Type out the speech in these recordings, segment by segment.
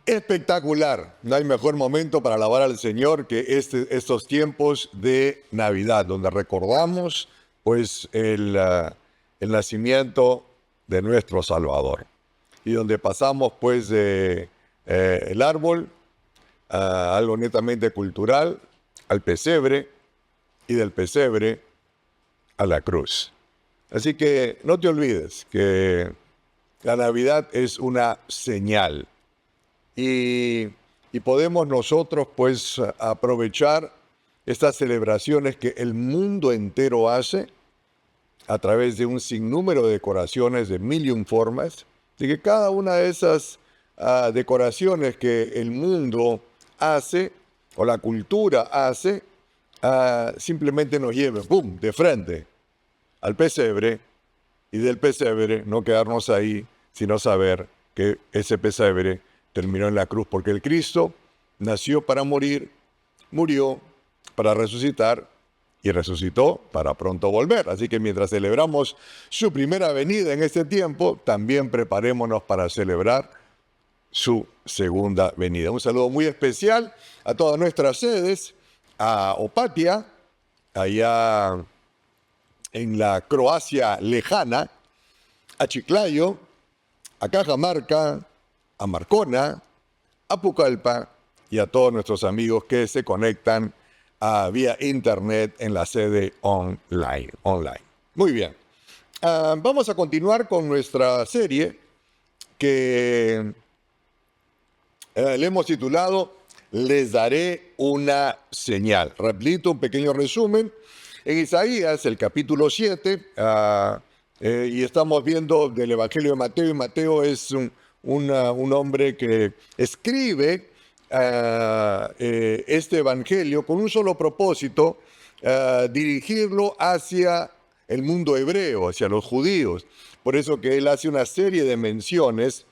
Espectacular. No hay mejor momento para alabar al Señor que estos tiempos de Navidad, donde recordamos pues el nacimiento de nuestro Salvador y donde pasamos pues de el árbol a algo netamente cultural, al pesebre y del pesebre a la cruz. Así que no te olvides que la Navidad es una señal. Y podemos nosotros pues aprovechar estas celebraciones que el mundo entero hace a través de un sinnúmero de decoraciones de mil y un formas, y que cada una de esas decoraciones que el mundo hace o la cultura hace, simplemente nos lleve, ¡pum!, de frente al pesebre, y del pesebre no quedarnos ahí, sino saber que ese pesebre terminó en la cruz, porque el Cristo nació para morir, murió para resucitar y resucitó para pronto volver. Así que mientras celebramos su primera venida en este tiempo, también preparémonos para celebrar su segunda venida. Un saludo muy especial a todas nuestras sedes, a Opatia, allá en la Croacia lejana, a Chiclayo, a Cajamarca, a Marcona, a Pucallpa y a todos nuestros amigos que se conectan vía internet en la sede online. Muy bien. Vamos a continuar con nuestra serie que le hemos titulado Les daré una señal. Repito un pequeño resumen. En Isaías, el capítulo 7, y estamos viendo del Evangelio de Mateo, y Mateo es un hombre que escribe este Evangelio con un solo propósito, dirigirlo hacia el mundo hebreo, hacia los judíos. Por eso que él hace una serie de menciones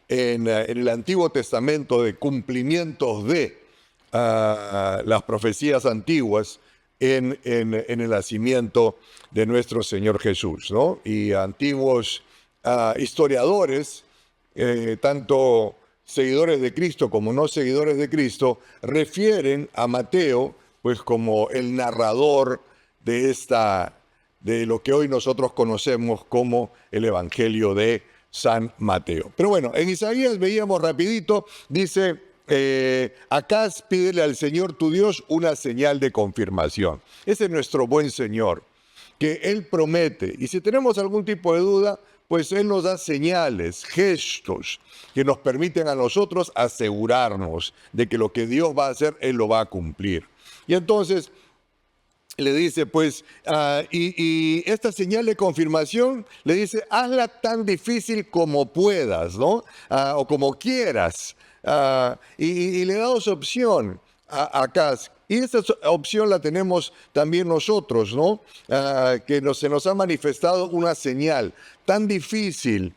en el Antiguo Testamento de cumplimientos de las profecías antiguas en el nacimiento de nuestro Señor Jesús, ¿no? Y antiguos historiadores, tanto seguidores de Cristo como no seguidores de Cristo, refieren a Mateo pues como el narrador de lo que hoy nosotros conocemos como el Evangelio de San Mateo. Pero bueno, en Isaías veíamos rapidito, dice: Acaz, pídele al Señor tu Dios una señal de confirmación. Ese es nuestro buen Señor, que Él promete. Y si tenemos algún tipo de duda, pues Él nos da señales, gestos, que nos permiten a nosotros asegurarnos de que lo que Dios va a hacer, Él lo va a cumplir. Y entonces le dice, pues, y esta señal de confirmación, le dice, hazla tan difícil como puedas, ¿no? O como quieras. Y le damos opción a Acaz. Y esta opción la tenemos también nosotros, ¿no? Se nos ha manifestado una señal tan difícil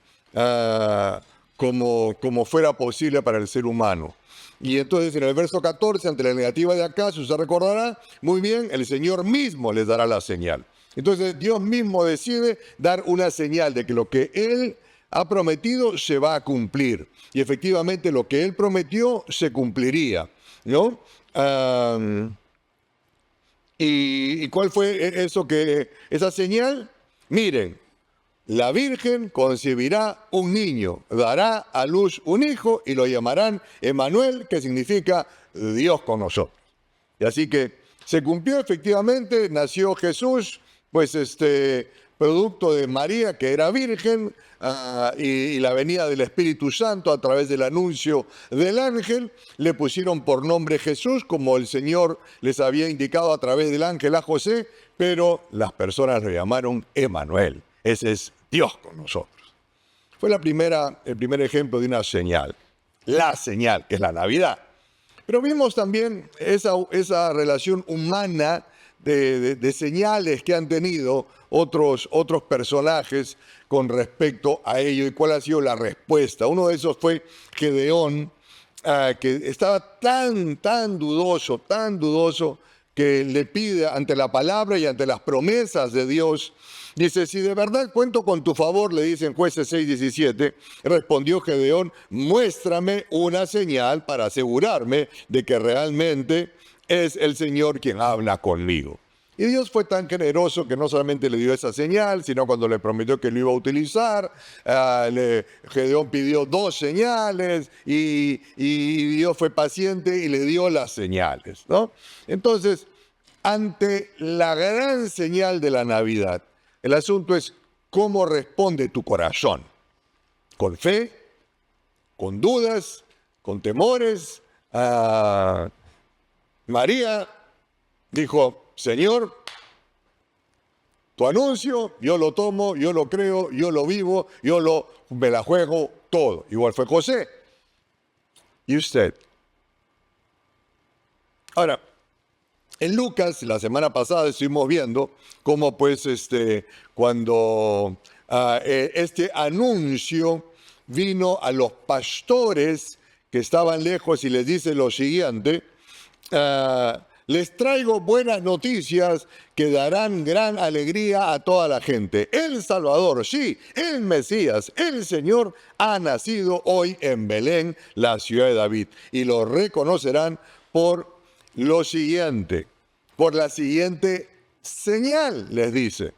como fuera posible para el ser humano. Y entonces en el verso 14, ante la negativa de Acaz, usted recordará, muy bien, el Señor mismo les dará la señal. Entonces Dios mismo decide dar una señal de que lo que Él ha prometido se va a cumplir. Y efectivamente lo que Él prometió se cumpliría, ¿no? ¿Y cuál fue esa señal? Miren, la Virgen concebirá un niño, dará a luz un hijo y lo llamarán Emmanuel, que significa Dios con nosotros. Y así que se cumplió efectivamente, nació Jesús, pues producto de María, que era virgen, y la venida del Espíritu Santo a través del anuncio del ángel. Le pusieron por nombre Jesús, como el Señor les había indicado a través del ángel a José, pero las personas lo llamaron Emmanuel. Ese es Dios con nosotros. Fue el primer ejemplo de una señal. La señal, que es la Navidad. Pero vimos también esa relación humana de señales que han tenido otros personajes con respecto a ello y cuál ha sido la respuesta. Uno de esos fue Gedeón, que estaba tan dudoso, que le pide ante la palabra y ante las promesas de Dios Dice, si de verdad cuento con tu favor, le dicen Jueces 6:17, respondió Gedeón, muéstrame una señal para asegurarme de que realmente es el Señor quien habla conmigo. Y Dios fue tan generoso que no solamente le dio esa señal, sino cuando le prometió que lo iba a utilizar, Gedeón pidió 2 señales y Dios fue paciente y le dio las señales, ¿no? Entonces, ante la gran señal de la Navidad, el asunto es cómo responde tu corazón. ¿Con fe? ¿Con dudas? ¿Con temores? María dijo, Señor, tu anuncio, yo lo tomo, yo lo creo, yo lo vivo, me la juego todo. Igual fue José. ¿Y usted? Ahora, en Lucas, la semana pasada estuvimos viendo cómo pues cuando este anuncio vino a los pastores que estaban lejos y les dice lo siguiente, les traigo buenas noticias que darán gran alegría a toda la gente. El Salvador, sí, el Mesías, el Señor, ha nacido hoy en Belén, la ciudad de David. Y lo reconocerán por lo siguiente, por la siguiente señal, les dice.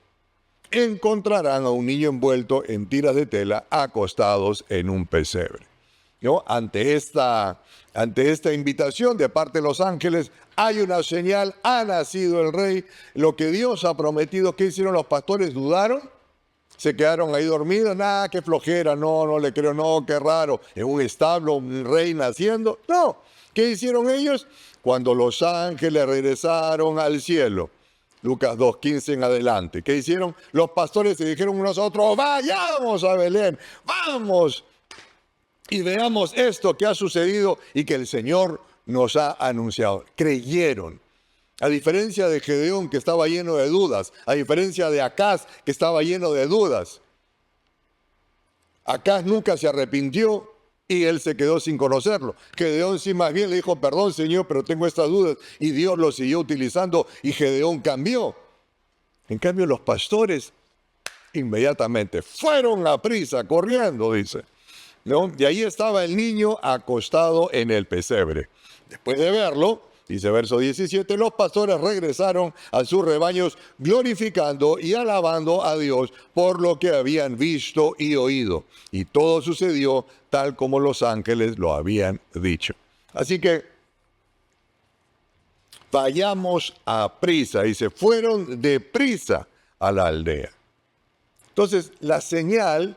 Encontrarán a un niño envuelto en tiras de tela, acostados en un pesebre. ¿No? Ante esta invitación de parte de los ángeles, hay una señal, ha nacido el rey, lo que Dios ha prometido. ¿Qué hicieron los pastores? ¿Dudaron? ¿Se quedaron ahí dormidos? Nada, qué flojera, no le creo, no, qué raro, en un establo, un rey naciendo. No, ¿qué hicieron ellos? Cuando los ángeles regresaron al cielo, Lucas 2:15 en adelante, ¿qué hicieron? Los pastores se dijeron unos a otros, vayamos a Belén, vamos y veamos esto que ha sucedido y que el Señor nos ha anunciado. Creyeron. A diferencia de Gedeón, que estaba lleno de dudas, a diferencia de Acaz, que estaba lleno de dudas. Acaz nunca se arrepintió y él se quedó sin conocerlo. Gedeón sí más bien le dijo, perdón Señor, pero tengo estas dudas, y Dios lo siguió utilizando y Gedeón cambió. En cambio los pastores inmediatamente fueron a prisa, corriendo, dice. ¿No? Y ahí estaba el niño acostado en el pesebre. Después de verlo, dice verso 17, los pastores regresaron a sus rebaños glorificando y alabando a Dios por lo que habían visto y oído. Y todo sucedió tal como los ángeles lo habían dicho. Así que vayamos a prisa. Y se fueron de prisa a la aldea. Entonces, la señal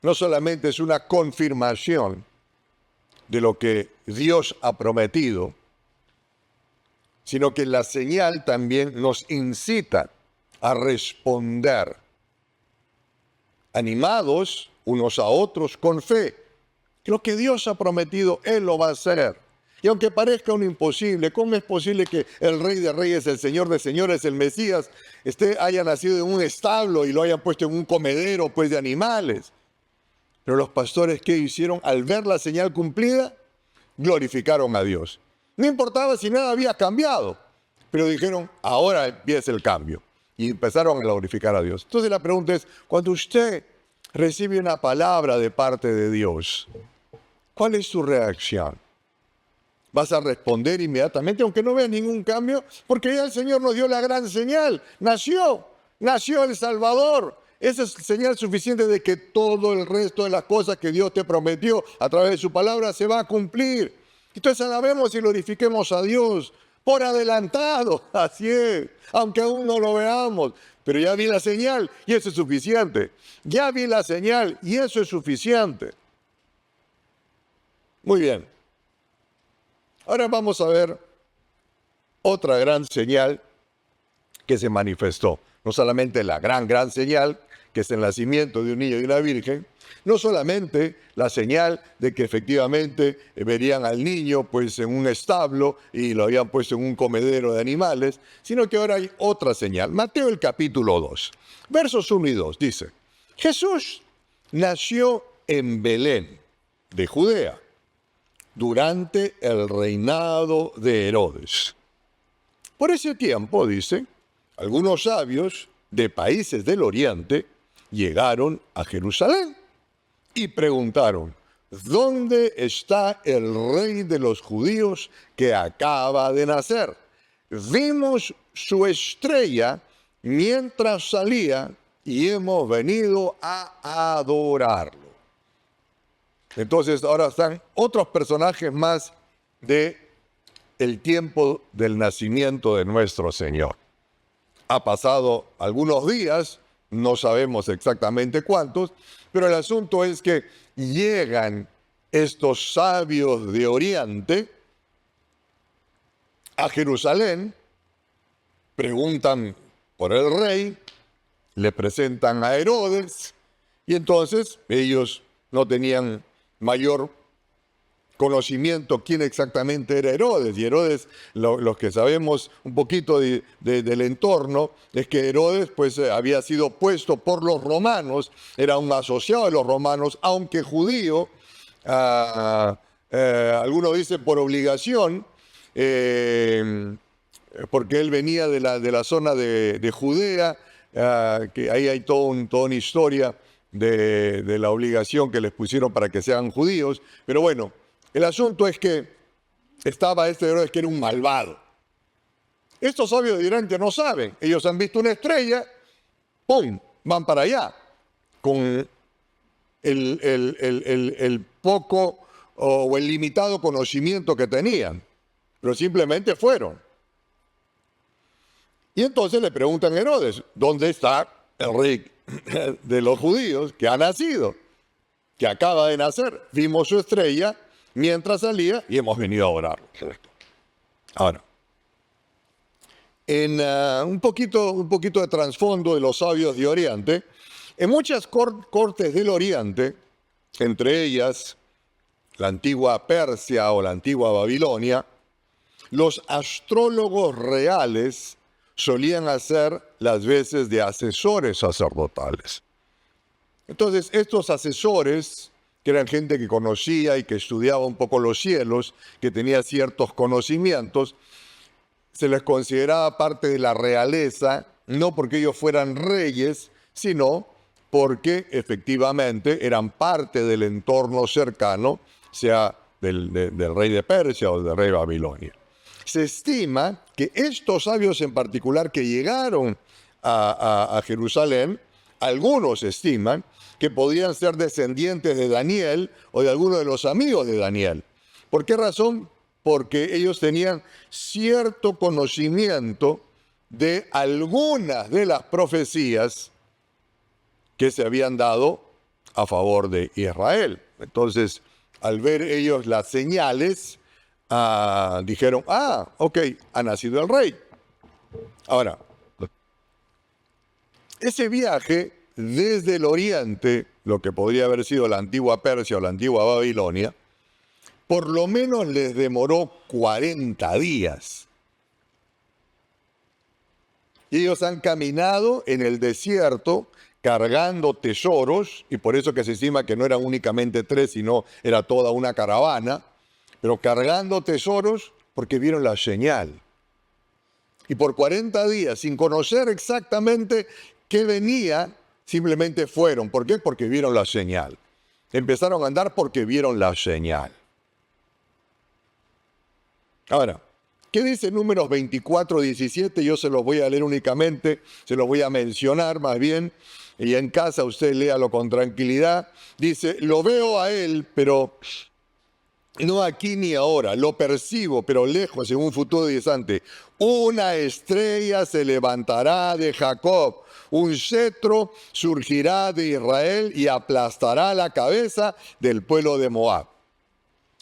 no solamente es una confirmación de lo que Dios ha prometido, sino que la señal también nos incita a responder, animados unos a otros con fe. Lo que Dios ha prometido, Él lo va a hacer. Y aunque parezca un imposible, ¿cómo es posible que el Rey de Reyes, el Señor de Señores, el Mesías, haya nacido en un establo y lo hayan puesto en un comedero pues, de animales? Pero los pastores, ¿qué hicieron? Al ver la señal cumplida, glorificaron a Dios. No importaba si nada había cambiado, pero dijeron, ahora empieza el cambio. Y empezaron a glorificar a Dios. Entonces la pregunta es, cuando usted recibe una palabra de parte de Dios, ¿cuál es su reacción? ¿Vas a responder inmediatamente, aunque no veas ningún cambio? Porque ya el Señor nos dio la gran señal. Nació el Salvador. Esa es señal suficiente de que todo el resto de las cosas que Dios te prometió a través de su palabra se va a cumplir. Entonces alabemos y glorifiquemos a Dios por adelantado, así es, aunque aún no lo veamos. Pero ya vi la señal y eso es suficiente. Ya vi la señal y eso es suficiente. Muy bien. Ahora vamos a ver otra gran señal que se manifestó. No solamente la gran señal, que es el nacimiento de un niño y una virgen, no solamente la señal de que efectivamente verían al niño pues en un establo y lo habían puesto en un comedero de animales, sino que ahora hay otra señal. Mateo el capítulo 2, versos 1 y 2 dice, Jesús nació en Belén de Judea durante el reinado de Herodes. Por ese tiempo, dice, algunos sabios de países del Oriente llegaron a Jerusalén y preguntaron: ¿dónde está el rey de los judíos que acaba de nacer? Vimos su estrella mientras salía y hemos venido a adorarlo. Entonces ahora están otros personajes más de el tiempo del nacimiento de nuestro Señor. Ha pasado algunos días, no sabemos exactamente cuántos, pero el asunto es que llegan estos sabios de Oriente a Jerusalén, preguntan por el rey, le presentan a Herodes, y entonces ellos no tenían mayor conocimiento quién exactamente era Herodes. Y Herodes, los que sabemos un poquito del entorno, es que Herodes pues había sido puesto por los romanos, era un asociado de los romanos, aunque judío, algunos dicen por obligación, porque él venía de la zona de Judea, que ahí hay toda una historia de la obligación que les pusieron para que sean judíos. Pero bueno, el asunto es que estaba este Herodes que era un malvado. Estos sabios de Oriente no saben. Ellos han visto una estrella, ¡pum!, van para allá. Con el poco o el limitado conocimiento que tenían. Pero simplemente fueron. Y entonces le preguntan a Herodes: ¿dónde está el rey de los judíos que ha nacido? Que acaba de nacer. Vimos su estrella mientras salía y hemos venido a adorarlo. Ahora, en un poquito de trasfondo de los sabios de Oriente, en muchas cortes del Oriente, entre ellas la antigua Persia o la antigua Babilonia, los astrólogos reales solían hacer las veces de asesores sacerdotales. Entonces, estos asesores, que eran gente que conocía y que estudiaba un poco los cielos, que tenía ciertos conocimientos, se les consideraba parte de la realeza, no porque ellos fueran reyes, sino porque efectivamente eran parte del entorno cercano, sea del rey de Persia o del rey de Babilonia. Se estima que estos sabios en particular que llegaron a Jerusalén, algunos estiman que podían ser descendientes de Daniel o de alguno de los amigos de Daniel. ¿Por qué razón? Porque ellos tenían cierto conocimiento de algunas de las profecías que se habían dado a favor de Israel. Entonces, al ver ellos las señales, dijeron: ok, ha nacido el rey. Ahora, ese viaje desde el oriente, lo que podría haber sido la antigua Persia o la antigua Babilonia, por lo menos les demoró 40 días. Y ellos han caminado en el desierto cargando tesoros, y por eso que se estima que no eran únicamente 3, sino era toda una caravana, pero cargando tesoros porque vieron la señal. Y por 40 días, sin conocer exactamente qué venía, simplemente fueron. ¿Por qué? Porque vieron la señal. Empezaron a andar porque vieron la señal. Ahora, ¿qué dice Números 24, 17? Yo se los voy a leer únicamente, se los voy a mencionar más bien, y en casa usted léalo con tranquilidad. Dice: lo veo a él, pero no aquí ni ahora, lo percibo, pero lejos, en un futuro distante. Una estrella se levantará de Jacob, un cetro surgirá de Israel y aplastará la cabeza del pueblo de Moab.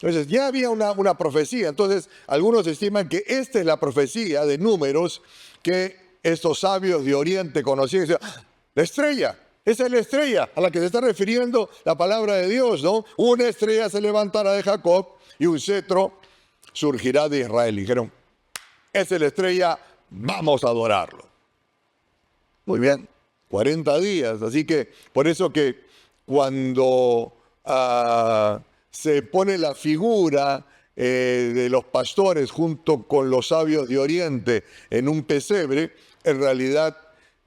Entonces, ya había una profecía. Entonces, algunos estiman que esta es la profecía de Números que estos sabios de Oriente conocían. La estrella, esa es la estrella a la que se está refiriendo la palabra de Dios, ¿no? Una estrella se levantará de Jacob y un cetro surgirá de Israel. Y dijeron: esa es la estrella, vamos a adorarlo. Muy bien, 40 días. Así que, por eso que cuando se pone la figura de los pastores junto con los sabios de Oriente en un pesebre, en realidad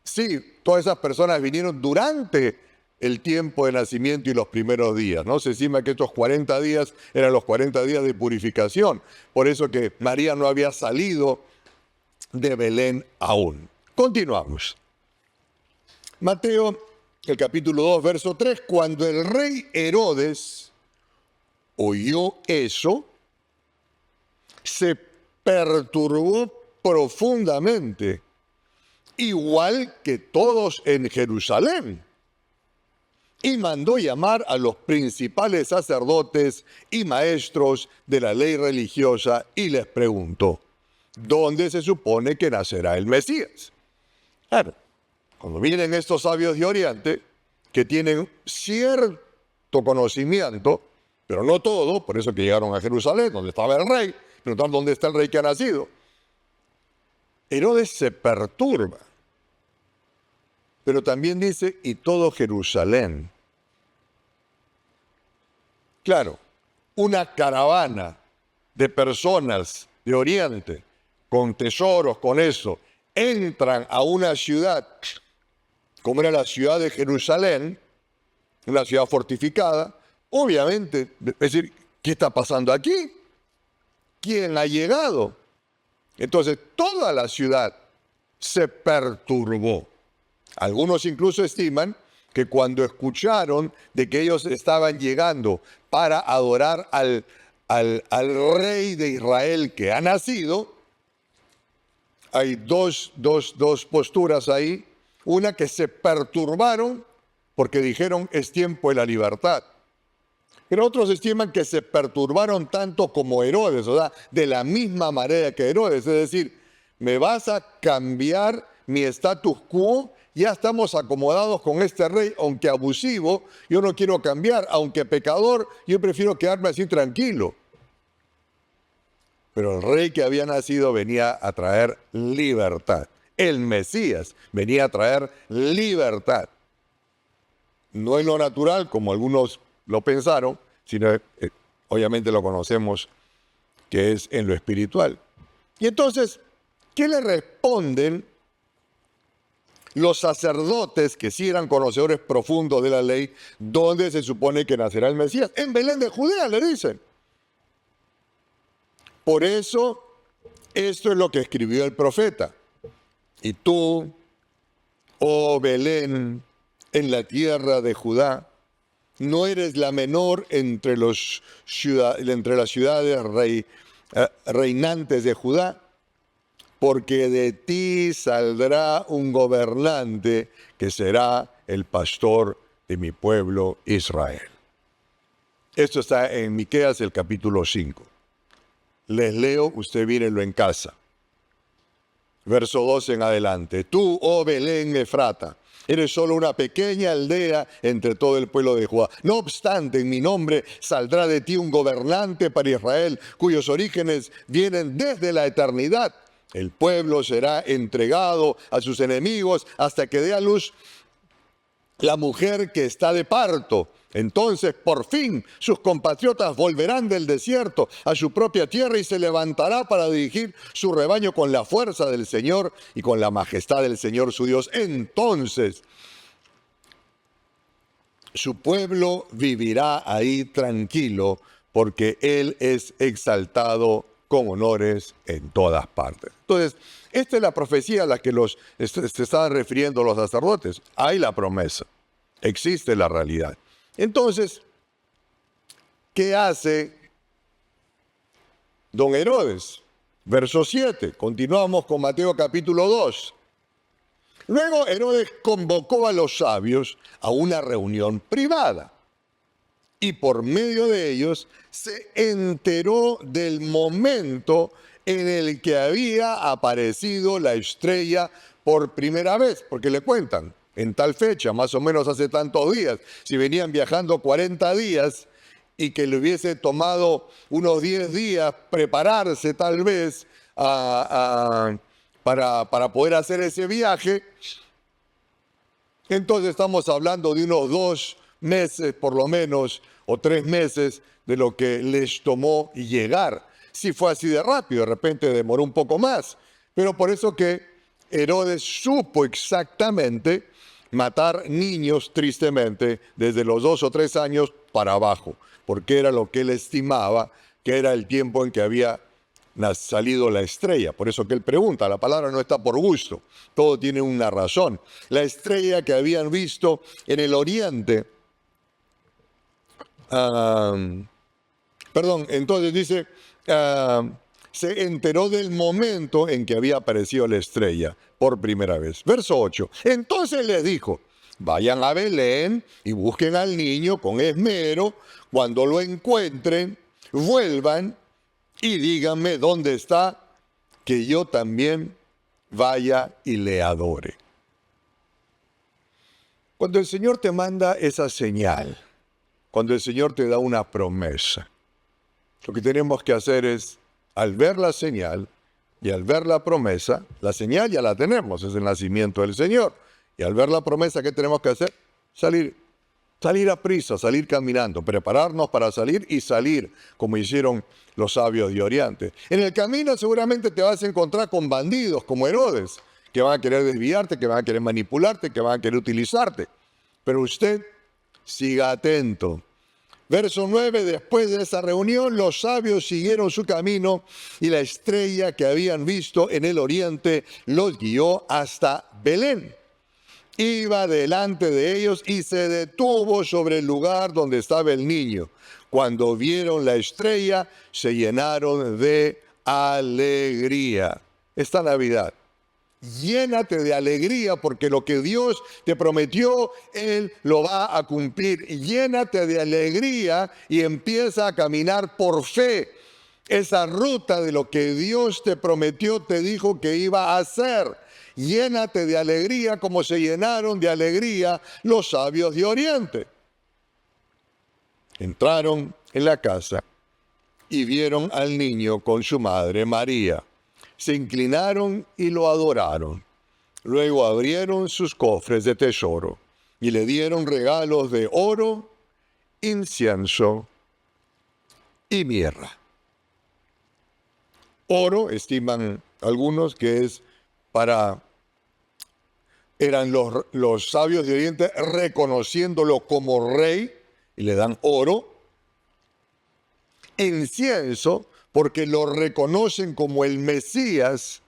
sí, todas esas personas vinieron durante el tiempo de nacimiento y los primeros días, ¿no? Se estima que estos 40 días eran los 40 días de purificación. Por eso que María no había salido de Belén aún. Continuamos. Mateo, el capítulo 2, verso 3. Cuando el rey Herodes oyó eso, se perturbó profundamente, igual que todos en Jerusalén, y mandó llamar a los principales sacerdotes y maestros de la ley religiosa y les preguntó, ¿dónde se supone que nacerá el Mesías? Claro, cuando vienen estos sabios de Oriente, que tienen cierto conocimiento, pero no todo, por eso que llegaron a Jerusalén, donde estaba el rey, preguntaron dónde está el rey que ha nacido. Herodes se perturba, pero también dice, y todo Jerusalén. Claro, una caravana de personas de Oriente, con tesoros, con eso, entran a una ciudad, como era la ciudad de Jerusalén, una ciudad fortificada, obviamente, es decir, ¿qué está pasando aquí? ¿Quién ha llegado? Entonces, toda la ciudad se perturbó. Algunos incluso estiman que cuando escucharon de que ellos estaban llegando para adorar al rey de Israel que ha nacido, hay dos posturas ahí. Una, que se perturbaron porque dijeron es tiempo de la libertad. Pero otros estiman que se perturbaron tanto como Herodes, o sea, de la misma manera que Herodes. Es decir, me vas a cambiar mi status quo, ya estamos acomodados con este rey, aunque abusivo, yo no quiero cambiar, aunque pecador, yo prefiero quedarme así tranquilo. Pero el rey que había nacido venía a traer libertad. El Mesías venía a traer libertad. No en lo natural, como algunos lo pensaron, sino obviamente lo conocemos, que es en lo espiritual. Y entonces, ¿qué le responden los sacerdotes, que sí eran conocedores profundos de la ley? ¿Dónde se supone que nacerá el Mesías? En Belén de Judea, le dicen. Por eso, esto es lo que escribió el profeta. Y tú, oh Belén, en la tierra de Judá, no eres la menor entre las ciudades reinantes de Judá, porque de ti saldrá un gobernante que será el pastor de mi pueblo Israel. Esto está en Miqueas, el capítulo 5. Les leo, usted mírenlo en casa. Verso 12 en adelante. Tú, oh Belén Efrata, eres solo una pequeña aldea entre todo el pueblo de Judá. No obstante, en mi nombre saldrá de ti un gobernante para Israel, cuyos orígenes vienen desde la eternidad. El pueblo será entregado a sus enemigos hasta que dé a luz la mujer que está de parto. Entonces, por fin, sus compatriotas volverán del desierto a su propia tierra y se levantará para dirigir su rebaño con la fuerza del Señor y con la majestad del Señor su Dios. Entonces, su pueblo vivirá ahí tranquilo, porque Él es exaltado con honores en todas partes. Entonces, esta es la profecía a la que se estaban refiriendo los sacerdotes. Hay la promesa, existe la realidad. Entonces, ¿qué hace don Herodes? Verso 7, continuamos con Mateo capítulo 2. Luego Herodes convocó a los sabios a una reunión privada y por medio de ellos se enteró del momento en el que había aparecido la estrella por primera vez, porque le cuentan, en tal fecha, más o menos hace tantos días, si venían viajando 40 días y que le hubiese tomado unos 10 días prepararse tal vez para poder hacer ese viaje, entonces estamos hablando de unos 2 meses por lo menos, o 3 meses de lo que les tomó llegar. Si fue así de rápido, de repente demoró un poco más, pero por eso que Herodes supo exactamente matar niños tristemente desde los 2 o 3 años para abajo, porque era lo que él estimaba que era el tiempo en que había salido la estrella. Por eso que él pregunta, la palabra no está por gusto, todo tiene una razón. La estrella que habían visto en el oriente, entonces dice, se enteró del momento en que había aparecido la estrella por primera vez. Verso 8. Entonces les dijo, vayan a Belén y busquen al niño con esmero. Cuando lo encuentren, vuelvan y díganme dónde está, que yo también vaya y le adore. Cuando el Señor te manda esa señal, cuando el Señor te da una promesa, lo que tenemos que hacer es, al ver la señal y al ver la promesa, la señal ya la tenemos, es el nacimiento del Señor. Y al ver la promesa, ¿qué tenemos que hacer? Salir a prisa, salir caminando, prepararnos para salir y salir, como hicieron los sabios de Oriente. En el camino seguramente te vas a encontrar con bandidos como Herodes, que van a querer desviarte, que van a querer manipularte, que van a querer utilizarte. Pero usted siga atento. Verso 9, después de esa reunión, los sabios siguieron su camino y la estrella que habían visto en el oriente los guió hasta Belén. Iba delante de ellos y se detuvo sobre el lugar donde estaba el niño. Cuando vieron la estrella, se llenaron de alegría. Esta Navidad, llénate de alegría porque lo que Dios te prometió, Él lo va a cumplir. Llénate de alegría y empieza a caminar por fe. Esa ruta de lo que Dios te prometió, te dijo que iba a hacer. Llénate de alegría como se llenaron de alegría los sabios de Oriente. Entraron en la casa y vieron al niño con su madre María. Se inclinaron y lo adoraron. Luego abrieron sus cofres de tesoro y le dieron regalos de oro, incienso y mirra. Oro, estiman algunos que es eran los sabios de Oriente reconociéndolo como rey y le dan oro. Incienso, porque lo reconocen como el Mesías,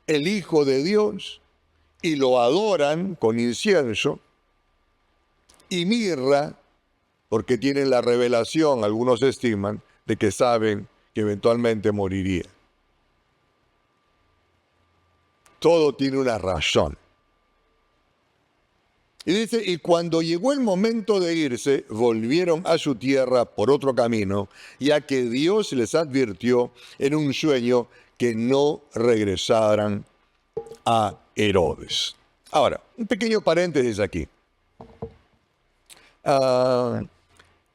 el Hijo de Dios, y lo adoran con incienso. Y mirra, porque tienen la revelación, algunos estiman, de que saben que eventualmente moriría. Todo tiene una razón. Y dice, y cuando llegó el momento de irse, volvieron a su tierra por otro camino, ya que Dios les advirtió en un sueño que no regresaran a Herodes. Ahora, un pequeño paréntesis aquí.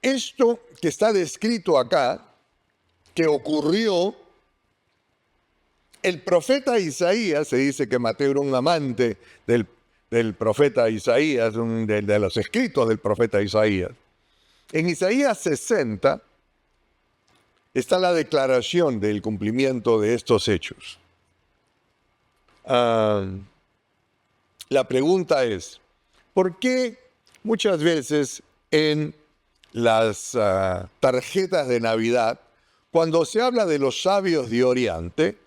Esto que está descrito acá, que ocurrió, el profeta Isaías, se dice que Mateo era un amante del profeta Isaías, de los escritos del profeta Isaías. En Isaías 60 está la declaración del cumplimiento de estos hechos. La pregunta es, ¿por qué muchas veces en las tarjetas de Navidad, cuando se habla de los sabios de Oriente,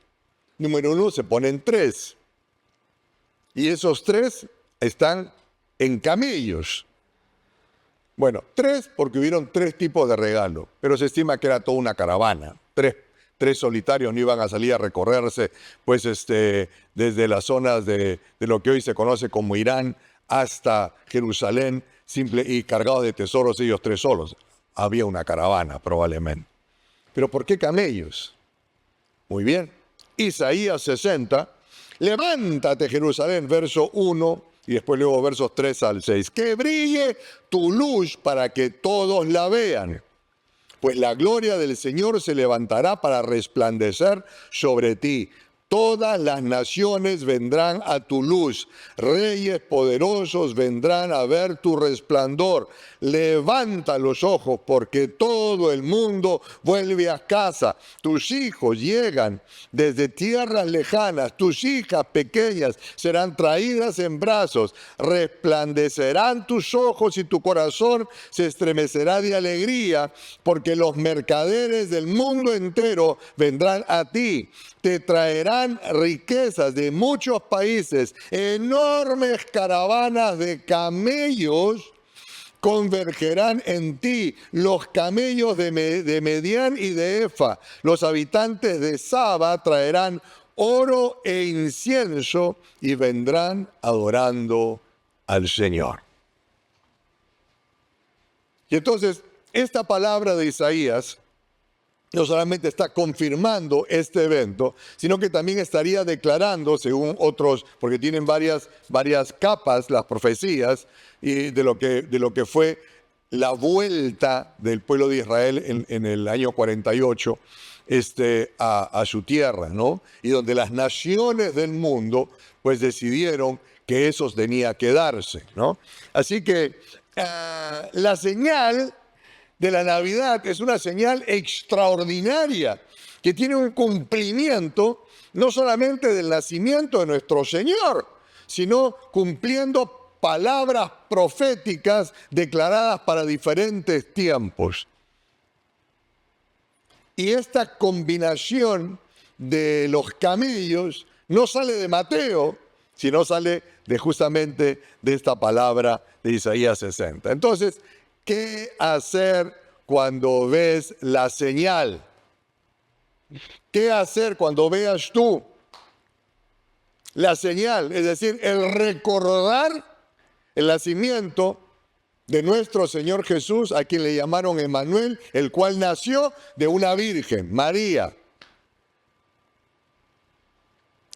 número 1 se ponen 3? Y esos 3 están en camellos. Bueno, 3 porque hubieron 3 tipos de regalo, pero se estima que era toda una caravana. 3 solitarios no iban a salir a recorrerse, pues desde las zonas de lo que hoy se conoce como Irán hasta Jerusalén, y cargados de tesoros ellos 3 solos. Había una caravana probablemente. ¿Pero por qué camellos? Muy bien. Isaías 60, levántate Jerusalén, verso 1, y después luego versos 3 al 6. Que brille tu luz para que todos la vean, pues la gloria del Señor se levantará para resplandecer sobre ti. Todas las naciones vendrán a tu luz, reyes poderosos vendrán a ver tu resplandor. Levanta los ojos porque todo el mundo vuelve a casa. Tus hijos llegan desde tierras lejanas, tus hijas pequeñas serán traídas en brazos. Resplandecerán tus ojos y tu corazón se estremecerá de alegría, porque los mercaderes del mundo entero vendrán a ti. Te traerán riquezas de muchos países, enormes caravanas de camellos convergerán en ti, los camellos de Medián y de Efa. Los habitantes de Saba traerán oro e incienso y vendrán adorando al Señor. Y entonces, esta palabra de Isaías no solamente está confirmando este evento, sino que también estaría declarando, según otros, porque tienen varias capas, las profecías, y de lo que fue la vuelta del pueblo de Israel en el año 48 a su tierra, ¿no? Y donde las naciones del mundo pues decidieron que eso tenía que darse, ¿no? Así que la señal de la Navidad es una señal extraordinaria que tiene un cumplimiento no solamente del nacimiento de nuestro Señor, sino cumpliendo palabras proféticas declaradas para diferentes tiempos. Y esta combinación de los camellos no sale de Mateo, sino sale justamente de esta palabra de Isaías 60. Entonces, ¿qué hacer cuando ves la señal? ¿Qué hacer cuando veas tú la señal? Es decir, el recordar el nacimiento de nuestro Señor Jesús, a quien le llamaron Emmanuel, el cual nació de una virgen, María.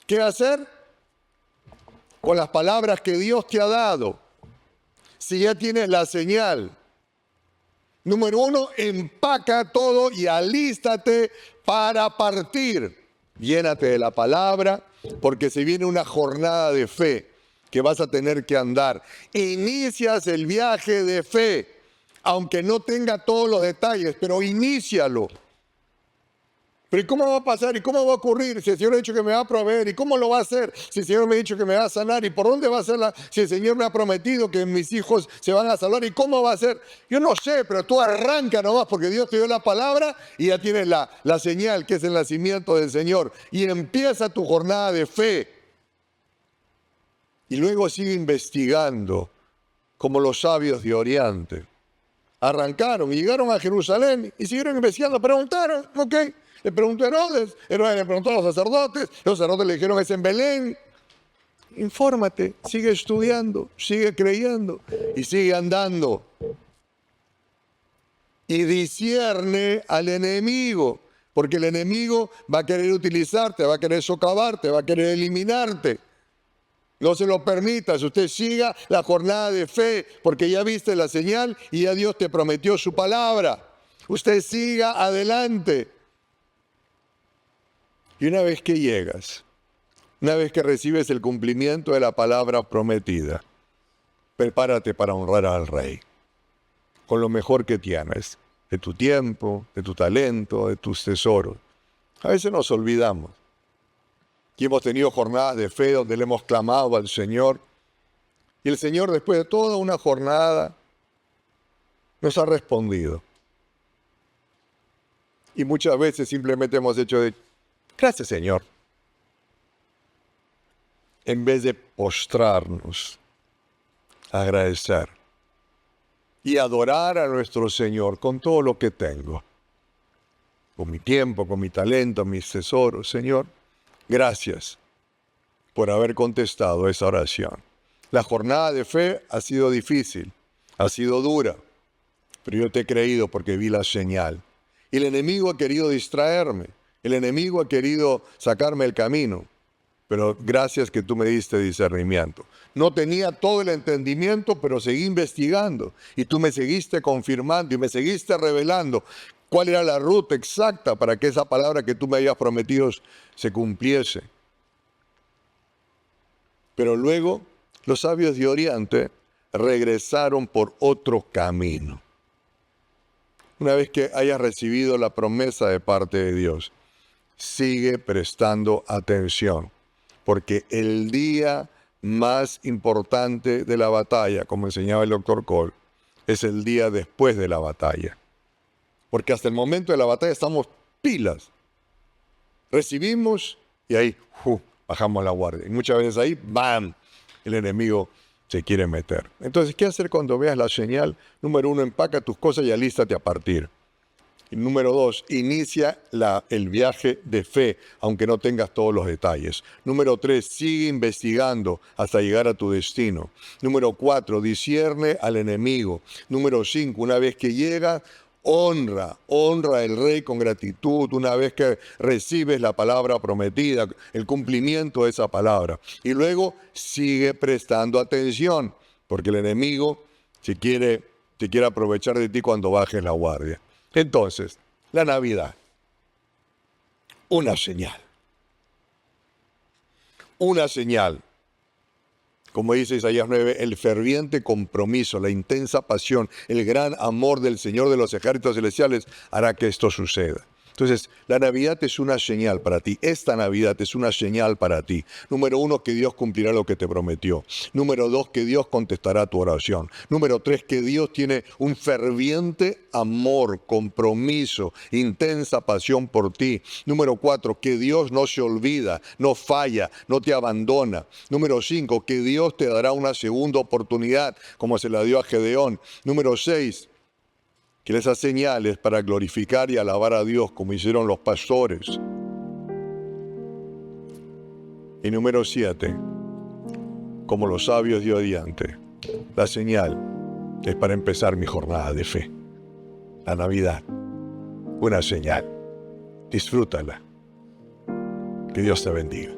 ¿Qué hacer con las palabras que Dios te ha dado? Si ya tienes la señal. Número 1, empaca todo y alístate para partir. Llénate de la palabra, porque se viene una jornada de fe que vas a tener que andar. Inicias el viaje de fe, aunque no tenga todos los detalles, pero inícialo. Pero ¿y cómo va a pasar? ¿Y cómo va a ocurrir? Si el Señor ha dicho que me va a proveer, ¿y cómo lo va a hacer? Si el Señor me ha dicho que me va a sanar, ¿y por dónde va a ser si el Señor me ha prometido que mis hijos se van a salvar, ¿y cómo va a ser? Yo no sé, pero tú arranca nomás, porque Dios te dio la palabra y ya tienes la señal, que es el nacimiento del Señor. Y empieza tu jornada de fe. Y luego sigue investigando, como los sabios de Oriente. Arrancaron y llegaron a Jerusalén y siguieron investigando, preguntaron, ¿ok? Le preguntó a Herodes, Herodes le preguntó a los sacerdotes le dijeron es en Belén. Infórmate, sigue estudiando, sigue creyendo y sigue andando. Y discierne al enemigo, porque el enemigo va a querer utilizarte, va a querer socavarte, va a querer eliminarte. No se lo permitas, usted siga la jornada de fe, porque ya viste la señal y ya Dios te prometió su palabra. Usted siga adelante. Y una vez que llegas, una vez que recibes el cumplimiento de la palabra prometida, prepárate para honrar al Rey con lo mejor que tienes, de tu tiempo, de tu talento, de tus tesoros. A veces nos olvidamos. Y hemos tenido jornadas de fe donde le hemos clamado al Señor. Y el Señor, después de toda una jornada, nos ha respondido. Y muchas veces simplemente hemos hecho gracias, Señor, en vez de postrarnos, agradecer y adorar a nuestro Señor con todo lo que tengo, con mi tiempo, con mi talento, mis tesoros. Señor, gracias por haber contestado esa oración. La jornada de fe ha sido difícil, ha sido dura, pero yo te he creído porque vi la señal. Y el enemigo ha querido distraerme. El enemigo ha querido sacarme el camino, pero gracias que tú me diste discernimiento. No tenía todo el entendimiento, pero seguí investigando y tú me seguiste confirmando y me seguiste revelando cuál era la ruta exacta para que esa palabra que tú me habías prometido se cumpliese. Pero luego los sabios de Oriente regresaron por otro camino. Una vez que hayas recibido la promesa de parte de Dios, sigue prestando atención, porque el día más importante de la batalla, como enseñaba el doctor Cole, es el día después de la batalla. Porque hasta el momento de la batalla estamos pilas. Recibimos y ahí bajamos la guardia. Y muchas veces ahí, ¡bam!, el enemigo se quiere meter. Entonces, ¿qué hacer cuando veas la señal? Número 1, empaca tus cosas y alístate a partir. Y número 2, inicia el viaje de fe, aunque no tengas todos los detalles. Número 3, sigue investigando hasta llegar a tu destino. Número 4, discierne al enemigo. Número 5, una vez que llega, honra al rey con gratitud una vez que recibes la palabra prometida, el cumplimiento de esa palabra. Y luego sigue prestando atención, porque el enemigo se quiere aprovechar de ti cuando bajes la guardia. Entonces, la Navidad, una señal. Una señal. Como dice Isaías 9, el ferviente compromiso, la intensa pasión, el gran amor del Señor de los ejércitos celestiales hará que esto suceda. Entonces, la Navidad es una señal para ti. Esta Navidad es una señal para ti. Número 1, que Dios cumplirá lo que te prometió. Número 2, que Dios contestará tu oración. Número 3, que Dios tiene un ferviente amor, compromiso, intensa pasión por ti. Número 4, que Dios no se olvida, no falla, no te abandona. Número 5, que Dios te dará una segunda oportunidad, como se la dio a Gedeón. Número 6, que esas señales para glorificar y alabar a Dios como hicieron los pastores. Y número 7, como los sabios de Oriente, la señal es para empezar mi jornada de fe. La Navidad, una señal. Disfrútala. Que Dios te bendiga.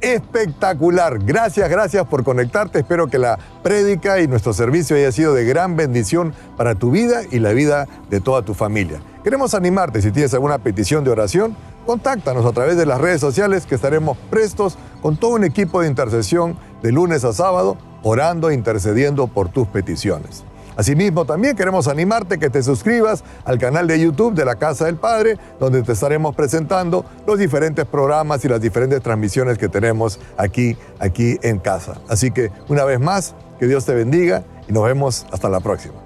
Espectacular. Gracias por conectarte. Espero que la prédica y nuestro servicio haya sido de gran bendición para tu vida y la vida de toda tu familia. Queremos animarte. Si tienes alguna petición de oración, contáctanos a través de las redes sociales, que estaremos prestos con todo un equipo de intercesión de lunes a sábado, orando e intercediendo por tus peticiones. Asimismo, también queremos animarte que te suscribas al canal de YouTube de la Casa del Padre, donde te estaremos presentando los diferentes programas y las diferentes transmisiones que tenemos aquí en casa. Así que, una vez más, que Dios te bendiga y nos vemos hasta la próxima.